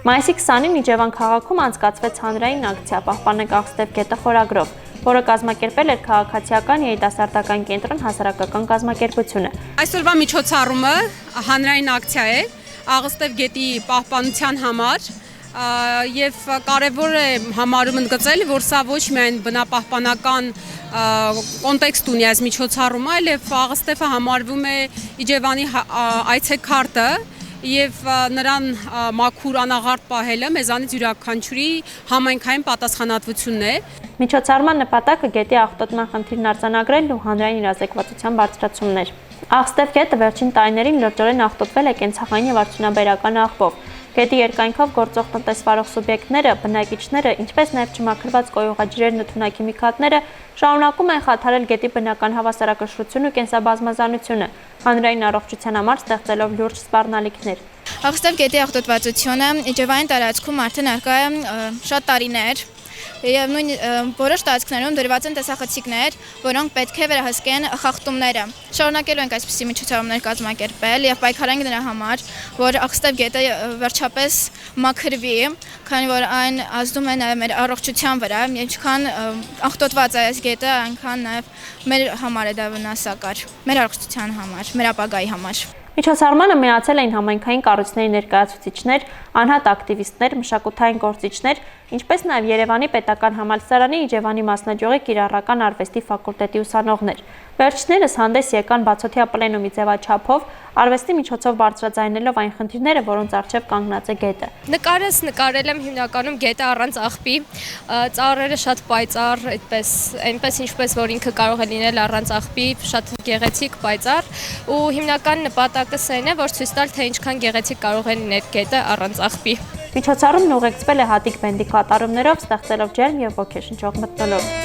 Մայիսի 20-ին Իջևան քաղաքում անցկացվեց հանրային ակցիա «Պահպանենք Աղստև գետը» խորագրով, որը կազմակերպել էր քաղաքացիական երիտասարդական կենտրոն հասարակական կազմակերպությունը։ Այսօրվա միջոցառումը հանրային ակցիա է Աղստև գետի պահպանության համար եւ կարեւոր է համարում ընդգծել, որ սա ոչ միայն բնապահպանական կոնտեքստ ունի այս միջոցառումը, այլև Աղստևը համարվում է Իջևանի այցեքարտը եւ նրան մաքուր անաղարտ պահելը մեզանից յուրաքանչյուրի համայնքային պատասխանատվությունն է։ Միջոցառման նպատակը գետի աղտոտման խնդիրն արձանագրելն ու հանրային իրազեկվածության բարձրացումն էր։ Աղստև գետը վերջին տարիներին լրջորեն աղտոտվել է կենցաղային եւ արդյունաբերական աղբով։ Գետի երկայնքով գործող տնտեսվարող սուբյեկտները, բնակիչները, ինչպես նաև չմաքրված կոյուղաջրերն ու թունաքիմիկատները շարունակում են խաթարել գետի բնական հավասարակշռությունն ու կենսաբազմազանությունը, հանրային առողջության համար ստեղծելով լուրջ սպառնալիքներ։ Աղստև գետի աղտոտվածությունը Իջևանի տարածքում արդեն առկա է շատ տարիներ։ Եվ նույն որոշ տարածքներում դրված են տեսախցիկներ, որոնք պետք է վերահսկեն խախտումները։ Շարունակելու ենք այսպիսի միջոցառումներ կազմակերպել եւ պայքարենք նրա համար, որ Աղստև գետը վերջապես մաքրվի, քանի որ այն ազդում է նաեւ մեր առողջության վրա, ինչքան աղտոտված է այս գետը, այնքան նաեւ մեր համար է դա վնասակար, մեր առողջության համար, մեր ապագայի համար։ Միջոցառմանը միացել էին համայնքային կառույցների ներկայացուցիչներ, անհատ ակտիվիստներ, մշակութային գործիչներ, ինչպես նաև Երևանի պետական համալսարանի Իջևանի մասնաճյուղի կիրառական արվեստի ֆակուլտետի ուսանողներ։ Վերջիններս հանդես եկան բացօթյա պլենումի ձևաչափով, արվեստի միջոցով բարձրաձայնելով այն խնդիրները, որոնց առջև կանգնած է գետը։ Նկարս նկարել եմ հիմնականում գետը առանց աղբի, ծառերը շատ պայծառ, այնպես ինչպես որ ինքը կարող է լինել առանց աղբի, շատ գեղեցիկ, պայծառ, ու հիմնական նպատակս այն է, որ ցույց տալ, թե ինչքան գեղեցիկ կարող է լինել գետը առանց աղբի։ Միջոցառումն ուղեկցվել է Հատիկ բենդի կատարումներով, ստեղծելով ջերմ եւ ոգեշնչող մթնոլորտ։